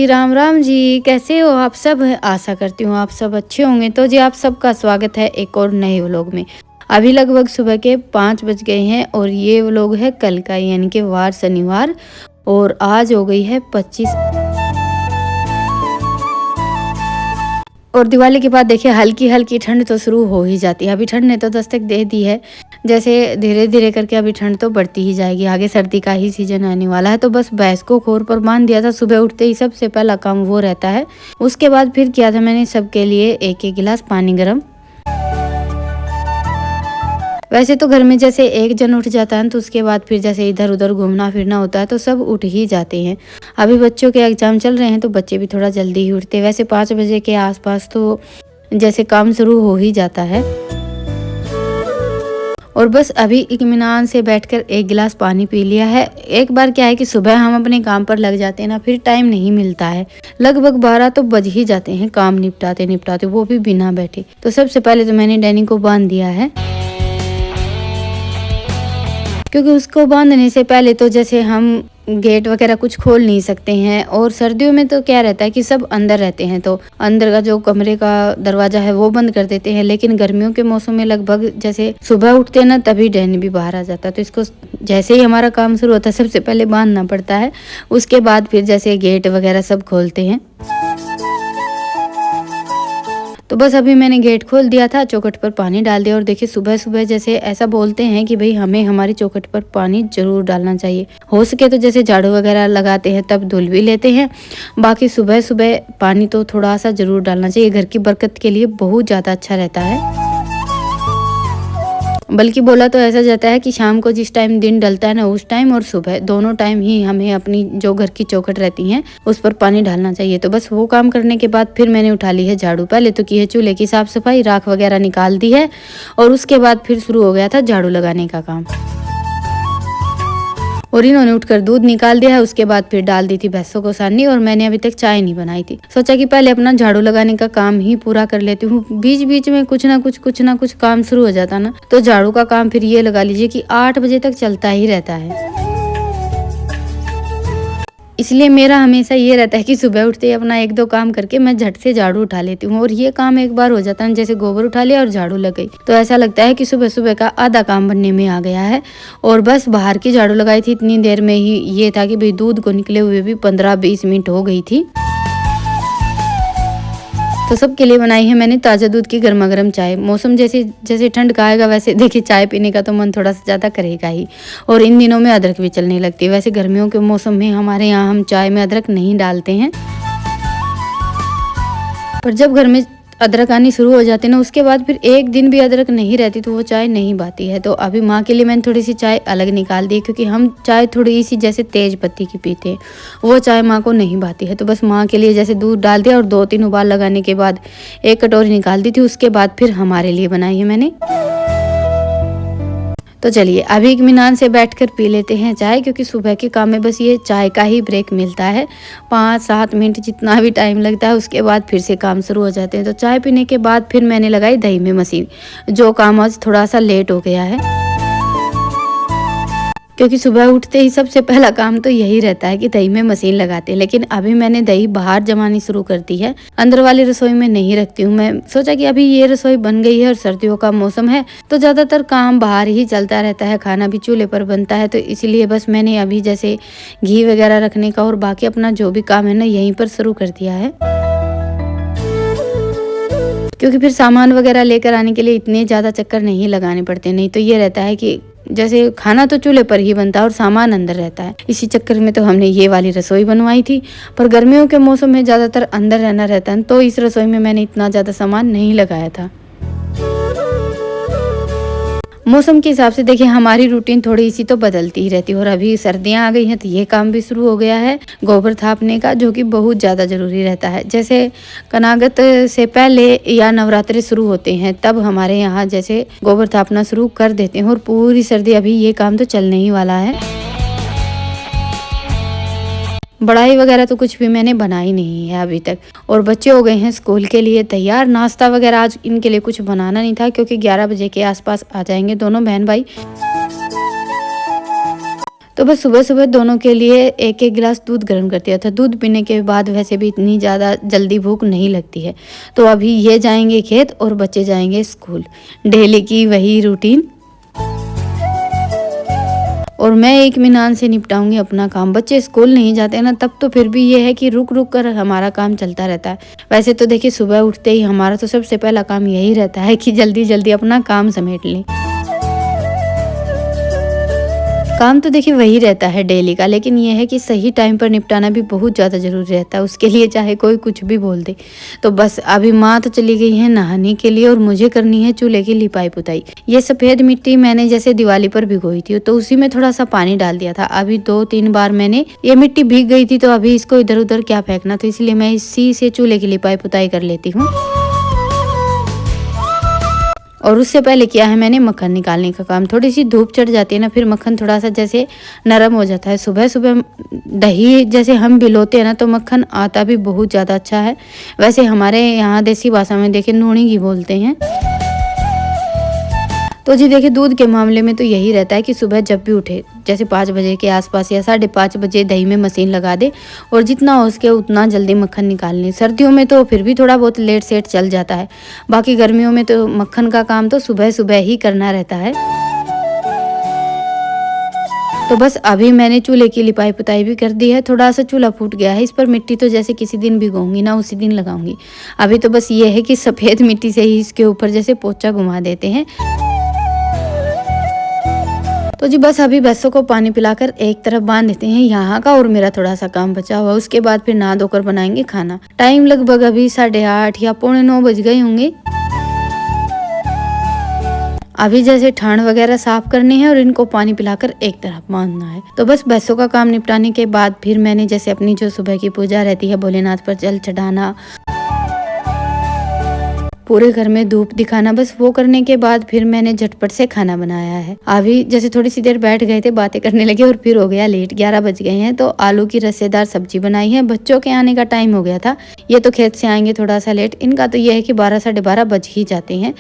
जी, राम राम जी। कैसे हो आप सब? आशा करती हूँ आप सब अच्छे होंगे। तो जी आप सबका स्वागत है एक और नए व्लॉग में। अभी लगभग सुबह के 5 बज गए हैं और ये व्लॉग है कल का, यानी कि वार शनिवार, और आज हो गई है 25। और दिवाली के बाद देखिए हल्की हल्की ठंड तो शुरू हो ही जाती है। अभी ठंड ने तो दस्तक दे दी है। जैसे धीरे धीरे करके अभी ठंड तो बढ़ती ही जाएगी। आगे सर्दी का ही सीजन आने वाला है। तो बस भैंस को खोर पर बांध दिया था। सुबह उठते ही सबसे पहला काम वो रहता है। उसके बाद फिर किया था मैंने सबके लिए एक एक गिलास पानी गर्म। वैसे तो घर में जैसे एक जन उठ जाता है तो उसके बाद फिर जैसे इधर उधर घूमना फिरना होता है तो सब उठ ही जाते हैं। अभी बच्चों के एग्जाम चल रहे हैं तो बच्चे भी थोड़ा जल्दी ही उठते हैं। वैसे 5 बजे के आसपास तो जैसे काम शुरू हो ही जाता है। और बस अभी इत्मीनान से बैठकर एक गिलास पानी पी लिया है। एक बार क्या है कि सुबह हम अपने काम पर लग जाते हैं ना, फिर टाइम नहीं मिलता है। लगभग 12 तो बज ही जाते हैं काम निपटाते निपटाते, वो भी बिना बैठे। तो सबसे पहले तो मैंने डैनी को बांध दिया है, क्योंकि उसको बांधने से पहले तो जैसे हम गेट वगैरह कुछ खोल नहीं सकते हैं। और सर्दियों में तो क्या रहता है कि सब अंदर रहते हैं तो अंदर का जो कमरे का दरवाजा है वो बंद कर देते हैं। लेकिन गर्मियों के मौसम में लगभग जैसे सुबह उठते हैं ना तभी डैनी भी बाहर आ जाता है। तो इसको जैसे ही हमारा काम शुरू होता है सबसे पहले बांधना पड़ता है। उसके बाद फिर जैसे गेट वगैरह सब खोलते हैं। तो बस अभी मैंने गेट खोल दिया था, चौखट पर पानी डाल दिया। और देखिए सुबह सुबह जैसे ऐसा बोलते हैं कि भाई हमें हमारी चौखट पर पानी जरूर डालना चाहिए। हो सके तो जैसे झाड़ू वगैरह लगाते हैं तब धुल भी लेते हैं, बाकी सुबह सुबह पानी तो थोड़ा सा जरूर डालना चाहिए। घर की बरकत के लिए बहुत ज़्यादा अच्छा रहता है। बल्कि बोला तो ऐसा जाता है कि शाम को जिस टाइम दिन डलता है ना उस टाइम और सुबह दोनों टाइम ही हमें अपनी जो घर की चौखट रहती हैं उस पर पानी डालना चाहिए। तो बस वो काम करने के बाद फिर मैंने उठा ली है झाड़ू। पहले तो की है चूल्हे की साफ सफाई, राख वगैरह निकाल दी है और उसके बाद फिर शुरू हो गया था झाड़ू लगाने का काम। और इन्होंने उठकर दूध निकाल दिया है। उसके बाद फिर डाल दी थी भैंसों को सानी। और मैंने अभी तक चाय नहीं बनाई थी। सोचा कि पहले अपना झाड़ू लगाने का काम ही पूरा कर लेती हूँ। बीच बीच में कुछ ना कुछ काम शुरू हो जाता ना, तो झाड़ू का काम फिर ये लगा लीजिए कि 8 बजे तक चलता ही रहता है। इसलिए मेरा हमेशा ये रहता है कि सुबह उठते ही अपना एक दो काम करके मैं झट से झाड़ू उठा लेती हूँ। और ये काम एक बार हो जाता है, जैसे गोबर उठा लिया और झाड़ू लग गई, तो ऐसा लगता है कि सुबह सुबह का आधा काम बनने में आ गया है। और बस बाहर की झाड़ू लगाई थी इतनी देर में ही ये था कि भाई दूध को निकले हुए भी 15-20 मिनट हो गई थी। तो सबके लिए बनाई है मैंने ताज़ा दूध की गर्मा गर्म चाय। मौसम जैसे जैसे ठंड का आएगा वैसे देखिए चाय पीने का तो मन थोड़ा सा ज़्यादा करेगा ही। और इन दिनों में अदरक भी चलने लगती है। वैसे गर्मियों के मौसम में हमारे यहाँ हम चाय में अदरक नहीं डालते हैं, पर जब घर में अदरक आनी शुरू हो जाती है ना उसके बाद फिर एक दिन भी अदरक नहीं रहती तो वो चाय नहीं बाती है। तो अभी माँ के लिए मैंने थोड़ी सी चाय अलग निकाल दी, क्योंकि हम चाय थोड़ी सी जैसे तेज पत्ती की पीते हैं, वो चाय माँ को नहीं बाती है। तो बस माँ के लिए जैसे दूध डाल दिया और 2-3 उबाल लगाने के बाद एक कटोरी निकाल दी थी। उसके बाद फिर हमारे लिए बनाई है मैंने। तो चलिए अभी इत्मीनान से बैठकर पी लेते हैं चाय, क्योंकि सुबह के काम में बस ये चाय का ही ब्रेक मिलता है। 5-7 मिनट जितना भी टाइम लगता है, उसके बाद फिर से काम शुरू हो जाते हैं। तो चाय पीने के बाद फिर मैंने लगाई दही में मशीन, जो काम आज थोड़ा सा लेट हो गया है, क्योंकि सुबह उठते ही सबसे पहला काम तो यही रहता है कि दही में मशीन लगाते हैं। लेकिन अभी मैंने दही बाहर जमानी शुरू कर दी है, अंदर वाली रसोई में नहीं रखती हूँ। मैं सोचा कि अभी ये रसोई बन गई है और सर्दियों का मौसम है तो ज़्यादातर काम बाहर ही चलता रहता है, खाना भी चूल्हे पर बनता है। तो इसलिए बस मैंने अभी जैसे घी वगैरह रखने का और बाकी अपना जो भी काम है ना यहीं पर शुरू कर दिया है, क्योंकि फिर सामान वगैरह लेकर आने के लिए इतने ज़्यादा चक्कर नहीं लगाने पड़ते। नहीं तो ये रहता है कि जैसे खाना तो चूल्हे पर ही बनता है और सामान अंदर रहता है। इसी चक्कर में तो हमने ये वाली रसोई बनवाई थी। पर गर्मियों के मौसम में ज़्यादातर अंदर रहना रहता है, तो इस रसोई में मैंने इतना ज़्यादा सामान नहीं लगाया था। मौसम के हिसाब से देखिए हमारी रूटीन थोड़ी सी तो बदलती ही रहती है। और अभी सर्दियां आ गई हैं तो ये काम भी शुरू हो गया है गोबर थापने का, जो कि बहुत ज़्यादा ज़रूरी रहता है। जैसे कनागत से पहले या नवरात्रि शुरू होते हैं तब हमारे यहाँ जैसे गोबर थापना शुरू कर देते हैं और पूरी सर्दी अभी ये काम तो चलने ही वाला है। बढ़ाई वगैरह तो कुछ भी मैंने बनाई नहीं है अभी तक। और बच्चे हो गए हैं स्कूल के लिए तैयार। नाश्ता वगैरह आज इनके लिए कुछ बनाना नहीं था, क्योंकि 11 बजे के आसपास आ जाएंगे दोनों बहन भाई। तो बस सुबह-सुबह दोनों के लिए एक-एक गिलास दूध गर्म कर दिया था। दूध पीने के बाद वैसे भी इतनी ज़्यादा जल्दी भूख नहीं लगती है। तो अभी ये जाएँगे खेत और बच्चे जाएँगे स्कूल। डेली की वही रूटीन। और मैं एक इत्मीनान से निपटाऊँगी अपना काम। बच्चे स्कूल नहीं जाते हैं ना, तब तो फिर भी ये है कि रुक-रुक कर हमारा काम चलता रहता है। वैसे तो देखिए सुबह उठते ही हमारा तो सबसे पहला काम यही रहता है कि जल्दी-जल्दी अपना काम समेट लें। काम तो देखिए वही रहता है डेली का, लेकिन ये है कि सही टाइम पर निपटाना भी बहुत ज़्यादा ज़रूरी रहता है, उसके लिए चाहे कोई कुछ भी बोल दे। तो बस अभी माँ तो चली गई है नहाने के लिए और मुझे करनी है चूल्हे की लिपाई पुताई। ये सफ़ेद मिट्टी मैंने जैसे दिवाली पर भिगोई थी, तो उसी में थोड़ा सा पानी डाल दिया था। अभी 2-3 बार मैंने ये मिट्टी भीग गई थी, तो अभी इसको इधर उधर क्या फेंकना, तो इसलिए मैं इसी से चूल्हे की लिपाई पुताई कर लेती हूँ। और उससे पहले किया है मैंने मक्खन निकालने का काम। थोड़ी सी धूप चढ़ जाती है ना, फिर मक्खन थोड़ा सा जैसे नरम हो जाता है। सुबह सुबह दही जैसे हम भिगोते हैं ना, तो मक्खन आता भी बहुत ज़्यादा अच्छा है। वैसे हमारे यहाँ देसी भाषा में देखिए नूनी घी बोलते हैं। तो जी देखिए दूध के मामले में तो यही रहता है कि सुबह जब भी उठे जैसे 5 बजे के आसपास या 5:30 बजे दही में मशीन लगा दे और जितना हो सके उतना जल्दी मक्खन निकाल लें। सर्दियों में तो फिर भी थोड़ा बहुत लेट सेट चल जाता है, बाकी गर्मियों में तो मक्खन का काम तो सुबह सुबह ही करना रहता है। तो बस अभी मैंने चूल्हे की लिपाई पुताई भी कर दी है। थोड़ा सा चूल्हा फूट गया है, इस पर मिट्टी तो जैसे किसी दिन भिगोऊंगी ना उसी दिन लगाऊंगी। अभी तो बस ये है कि सफ़ेद मिट्टी से ही इसके ऊपर जैसे पोचा घुमा देते हैं। तो जी बस अभी भैंसों को पानी पिलाकर एक तरफ बांध देते हैं यहाँ का, और मेरा थोड़ा सा काम बचा हुआ। उसके बाद फिर नहा धोकर बनाएंगे खाना। टाइम लगभग अभी 8:30 या 8:45 बज गए होंगे। अभी जैसे ठाण वगैरह साफ करने हैं और इनको पानी पिलाकर एक तरफ बांधना है। तो बस भैंसों का काम निपटाने के बाद फिर मैंने जैसे अपनी जो सुबह की पूजा रहती है, भोलेनाथ पर जल चढ़ाना, पूरे घर में धूप दिखाना, बस वो करने के बाद फिर मैंने झटपट से खाना बनाया है। अभी जैसे थोड़ी सी देर बैठ गए थे, बातें करने लगे और फिर हो गया लेट, 11 बज गए हैं। तो आलू की रसेदार सब्जी बनाई है। बच्चों के आने का टाइम हो गया था, ये तो खेत से आएंगे थोड़ा सा लेट। इनका तो ये है कि 12 साढ़े 12 बज ही जाते हैं।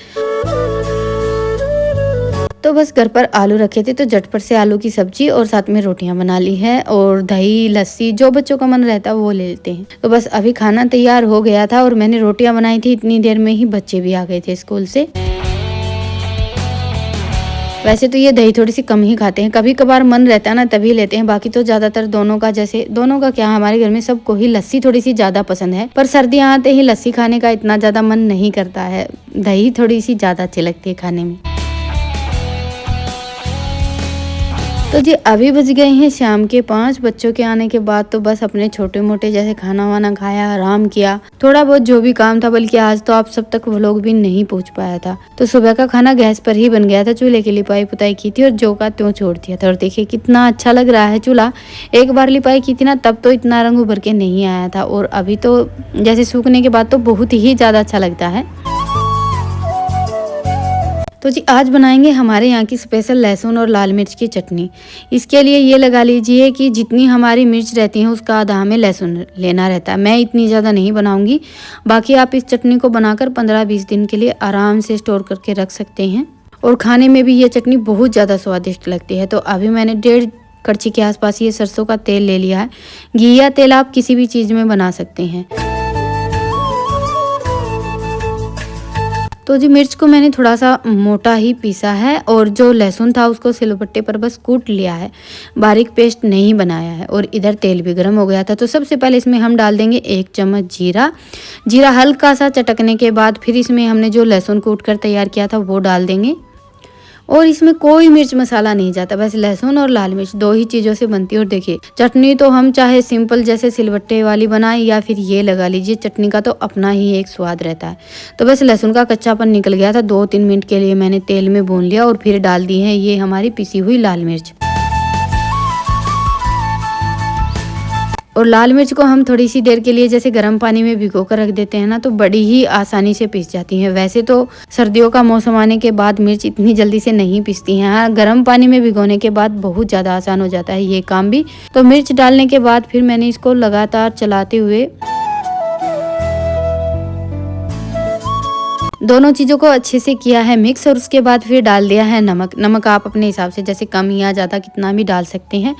तो बस घर पर आलू रखे थे, तो झटपट से आलू की सब्जी और साथ में रोटियां बना ली है, और दही लस्सी जो बच्चों का मन रहता है वो ले लेते हैं। तो बस अभी खाना तैयार हो गया था और मैंने रोटियां बनाई थी, इतनी देर में ही बच्चे भी आ गए थे स्कूल से। वैसे तो ये दही थोड़ी सी कम ही खाते हैं, कभी कभार मन रहता है ना तभी लेते हैं, बाकी तो ज्यादातर दोनों का क्या, हमारे घर में सबको ही लस्सी थोड़ी सी ज्यादा पसंद है। पर सर्दियां आते ही लस्सी खाने का इतना ज्यादा मन नहीं करता है, दही थोड़ी सी ज्यादा अच्छी लगती है खाने में। तो जी अभी बज गए हैं शाम के 5। बच्चों के आने के बाद तो बस अपने छोटे मोटे जैसे खाना वाना खाया, आराम किया, थोड़ा बहुत जो भी काम था, बल्कि आज तो आप सब तक व्लॉग भी नहीं पहुंच पाया था। तो सुबह का खाना गैस पर ही बन गया था, चूल्हे की लिपाई पुताई की थी और जो का त्यों छोड़ दिया था। और देखिए कितना अच्छा लग रहा है चूल्हा। एक बार लिपाई की थी ना, तब तो इतना रंग उभर के नहीं आया था, और अभी तो जैसे सूखने के बाद तो बहुत ही ज्यादा अच्छा लगता है। तो जी आज बनाएंगे हमारे यहाँ की स्पेशल लहसुन और लाल मिर्च की चटनी। इसके लिए ये लगा लीजिए कि जितनी हमारी मिर्च रहती है उसका आधा हमें लहसुन लेना रहता है। मैं इतनी ज़्यादा नहीं बनाऊंगी, बाकी आप इस चटनी को बनाकर 15-20 दिन के लिए आराम से स्टोर करके रख सकते हैं, और खाने में भी ये चटनी बहुत ज़्यादा स्वादिष्ट लगती है। तो अभी मैंने 1.5 कड़छी के आसपास ये सरसों का तेल ले लिया है। घी या तेल आप किसी भी चीज़ में बना सकते हैं। तो जी मिर्च को मैंने थोड़ा सा मोटा ही पीसा है, और जो लहसुन था उसको सिलबट्टे पर बस कूट लिया है, बारीक पेस्ट नहीं बनाया है। और इधर तेल भी गर्म हो गया था, तो सबसे पहले इसमें हम डाल देंगे 1 चम्मच जीरा हल्का सा चटकने के बाद फिर इसमें हमने जो लहसुन कूट कर तैयार किया था वो डाल देंगे। और इसमें कोई मिर्च मसाला नहीं जाता, बस लहसुन और लाल मिर्च 2 ही चीज़ों से बनती है। और देखिए चटनी तो हम चाहे सिंपल जैसे सिलबट्टे वाली बनाएं या फिर ये लगा लीजिए, चटनी का तो अपना ही एक स्वाद रहता है। तो बस लहसुन का कच्चापन निकल गया था, 2-3 मिनट के लिए मैंने तेल में भून लिया और फिर डाल दी है ये हमारी पिसी हुई लाल मिर्च। और लाल मिर्च को हम थोड़ी सी देर के लिए जैसे गर्म पानी में भिगो कर रख देते हैं ना, तो बड़ी ही आसानी से पिस जाती हैं। वैसे तो सर्दियों का मौसम आने के बाद मिर्च इतनी जल्दी से नहीं पिसती हैं, हाँ गर्म पानी में भिगोने के बाद बहुत ज़्यादा आसान हो जाता है ये काम भी। तो मिर्च डालने के बाद फिर मैंने इसको लगातार चलाते हुए दोनों चीज़ों को अच्छे से किया है मिक्स और उसके बाद फिर डाल दिया है नमक। नमक आप अपने हिसाब से जैसे कम या ज़्यादा कितना भी डाल सकते हैं।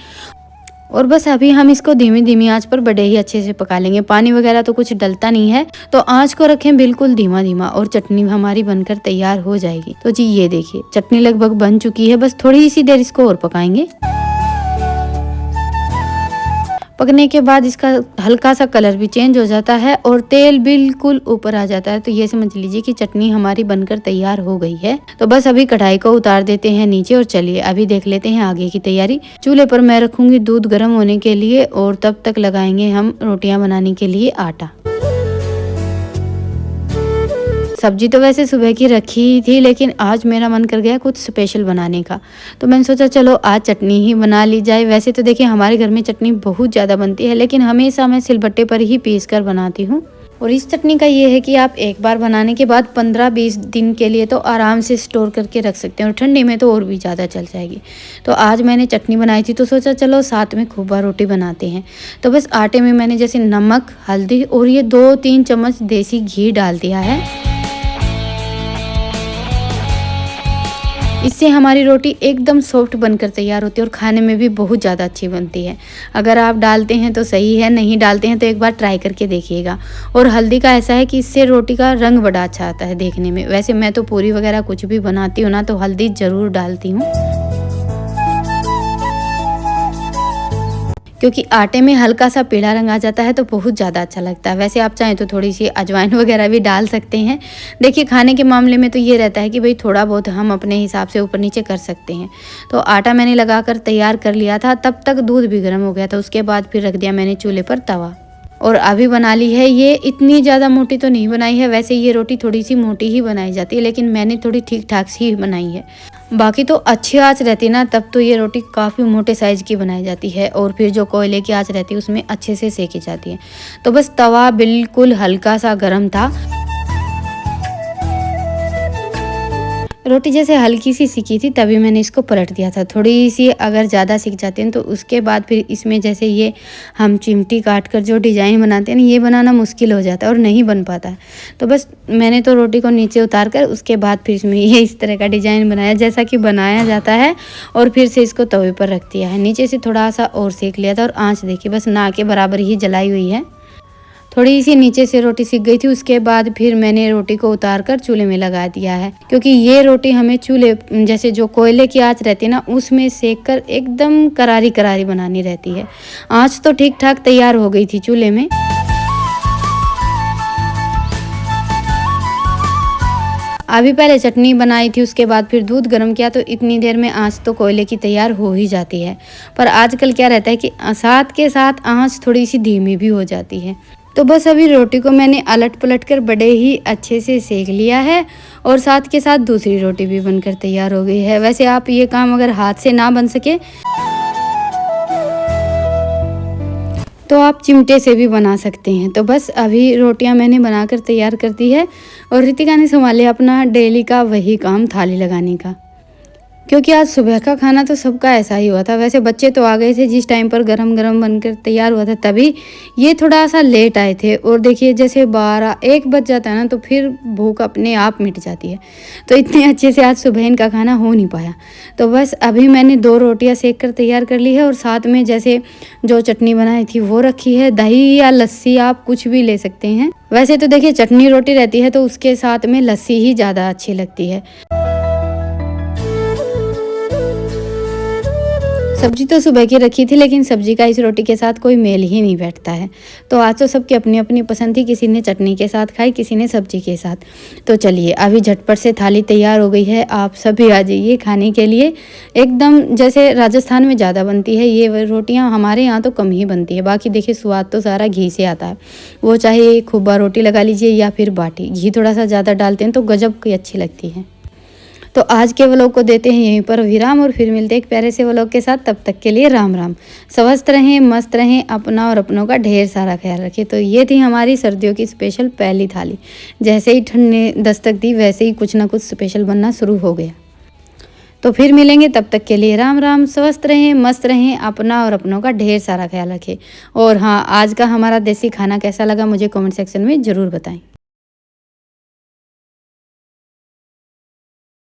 और बस अभी हम इसको धीमी धीमी आंच पर बड़े ही अच्छे से पका लेंगे। पानी वगैरह तो कुछ डलता नहीं है, तो आंच को रखें बिल्कुल धीमा धीमा और चटनी हमारी बनकर तैयार हो जाएगी। तो जी ये देखिए चटनी लगभग बन चुकी है, बस थोड़ी सी देर इसको और पकाएंगे। पकने के बाद इसका हल्का सा कलर भी चेंज हो जाता है और तेल बिल्कुल ऊपर आ जाता है, तो ये समझ लीजिए कि चटनी हमारी बनकर तैयार हो गई है। तो बस अभी कढ़ाई को उतार देते हैं नीचे और चलिए अभी देख लेते हैं आगे की तैयारी। चूल्हे पर मैं रखूंगी दूध गर्म होने के लिए और तब तक लगाएंगे हम रोटियां बनाने के लिए आटा। सब्जी तो वैसे सुबह की रखी ही थी, लेकिन आज मेरा मन कर गया कुछ स्पेशल बनाने का, तो मैंने सोचा चलो आज चटनी ही बना ली जाए। वैसे तो देखिए हमारे घर में चटनी बहुत ज़्यादा बनती है, लेकिन हमेशा मैं सिलबट्टे पर ही पीस कर बनाती हूँ। और इस चटनी का ये है कि आप एक बार बनाने के बाद 15-20 दिन के लिए तो आराम से स्टोर करके रख सकते हैं और ठंडी में तो और भी ज़्यादा चल जाएगी। तो आज मैंने चटनी बनाई थी तो सोचा चलो साथ में खोबा रोटी बनाते हैं। तो बस आटे में मैंने जैसे नमक, हल्दी और ये 2-3 चम्मच देसी घी डाल दिया है। इससे हमारी रोटी एकदम सॉफ्ट बनकर तैयार होती है और खाने में भी बहुत ज़्यादा अच्छी बनती है। अगर आप डालते हैं तो सही है, नहीं डालते हैं तो एक बार ट्राई करके देखिएगा। और हल्दी का ऐसा है कि इससे रोटी का रंग बड़ा अच्छा आता है देखने में। वैसे मैं तो पूरी वगैरह कुछ भी बनाती हूँ ना तो हल्दी ज़रूर डालती हूँ, क्योंकि आटे में हल्का सा पीला रंग आ जाता है तो बहुत ज़्यादा अच्छा लगता है। वैसे आप चाहें तो थोड़ी सी अजवाइन वगैरह भी डाल सकते हैं। देखिए खाने के मामले में तो ये रहता है कि भाई थोड़ा बहुत हम अपने हिसाब से ऊपर नीचे कर सकते हैं। तो आटा मैंने लगाकर तैयार कर लिया था, तब तक दूध भी गर्म हो गया था। उसके बाद फिर रख दिया मैंने चूल्हे पर तवा और अभी बना ली है। ये इतनी ज़्यादा मोटी तो नहीं बनाई है, वैसे ये रोटी थोड़ी सी मोटी ही बनाई जाती है, लेकिन मैंने थोड़ी ठीक ठाक सी बनाई है। बाकी तो अच्छी आंच रहती है ना तब तो ये रोटी काफ़ी मोटे साइज़ की बनाई जाती है और फिर जो कोयले की आंच रहती है उसमें अच्छे से सेकी जाती है। तो बस तवा बिल्कुल हल्का सा गर्म था। रोटी जैसे हल्की सी सिकी थी तभी मैंने इसको पलट दिया था। थोड़ी सी अगर ज़्यादा सिक जाती है तो उसके बाद फिर इसमें जैसे ये हम चिमटी काट कर जो डिज़ाइन बनाते हैं ना, ये बनाना मुश्किल हो जाता है और नहीं बन पाता है। तो बस मैंने तो रोटी को नीचे उतार कर उसके बाद फिर इसमें ये इस तरह का डिज़ाइन बनाया जैसा कि बनाया जाता है और फिर से इसको तवे पर रख दिया है। नीचे से थोड़ा सा और सेक लिया था और आँच देखिए बस ना के बराबर ही जलाई हुई है। थोड़ी सी नीचे से रोटी सिक गई थी, उसके बाद फिर मैंने रोटी को उतार कर चूल्हे में लगा दिया है, क्योंकि ये रोटी हमें चूल्हे जैसे जो कोयले की आंच रहती है ना उसमें सेक कर एकदम करारी करारी बनानी रहती है। आंच तो ठीक ठाक तैयार हो गई थी चूल्हे में। अभी पहले चटनी बनाई थी, उसके बाद फिर दूध गर्म किया, तो इतनी देर में आंच तो कोयले की तैयार हो ही जाती है। पर आजकल क्या रहता है कि साथ के साथ आंच थोड़ी सी धीमी भी हो जाती है। तो बस अभी रोटी को मैंने अलट पलट कर बड़े ही अच्छे से सेक लिया है और साथ के साथ दूसरी रोटी भी बनकर तैयार हो गई है। वैसे आप ये काम अगर हाथ से ना बन सके तो आप चिमटे से भी बना सकते हैं। तो बस अभी रोटियां मैंने बनाकर तैयार कर दी है और रितिका ने संभाले अपना डेली का वही काम, थाली लगाने का, क्योंकि आज सुबह का खाना तो सबका ऐसा ही हुआ था। वैसे बच्चे तो आ गए थे जिस टाइम पर गरम गरम बनकर तैयार हुआ था, तभी ये थोड़ा सा लेट आए थे। और देखिए जैसे 12-1 बज जाता है ना तो फिर भूख अपने आप मिट जाती है, तो इतने अच्छे से आज सुबह इनका खाना हो नहीं पाया। तो बस अभी मैंने 2 रोटियां सेक कर तैयार कर ली है और साथ में जैसे जो चटनी बनाई थी वो रखी है। दही या लस्सी आप कुछ भी ले सकते हैं। वैसे तो देखिए चटनी रोटी रहती है तो उसके साथ में लस्सी ही ज़्यादा अच्छी लगती है। सब्जी तो सुबह की रखी थी, लेकिन सब्जी का इस रोटी के साथ कोई मेल ही नहीं बैठता है। तो आज तो सबकी अपनी अपनी पसंद थी, किसी ने चटनी के साथ खाई, किसी ने सब्जी के साथ। तो चलिए अभी झटपट से थाली तैयार हो गई है, आप सभी आ जाइए खाने के लिए। एकदम जैसे राजस्थान में ज़्यादा बनती है ये रोटियाँ, हमारे यहाँ तो कम ही बनती है। बाकी देखिए स्वाद तो सारा घी से आता है, वो चाहे खुब्बा रोटी लगा लीजिए या फिर बाटी, घी थोड़ा सा ज़्यादा डालते हैं तो गजब की अच्छी लगती है। तो आज के व्लॉग को देते हैं यहीं पर विराम और फिर मिलते हैं एक प्यारे से व्लॉग के साथ। तब तक के लिए राम राम। स्वस्थ रहें, मस्त रहें, अपना और अपनों का ढेर सारा ख्याल रखें। तो ये थी हमारी सर्दियों की स्पेशल पहली थाली। जैसे ही ठंड ने दस्तक दी वैसे ही कुछ ना कुछ स्पेशल बनना शुरू हो गया। तो फिर मिलेंगे, तब तक के लिए राम राम। स्वस्थ रहें, मस्त रहें, अपना और अपनों का ढेर सारा ख्याल रखें। और हाँ, आज का हमारा देसी खाना कैसा लगा मुझे कमेंट सेक्शन में ज़रूर बताएं।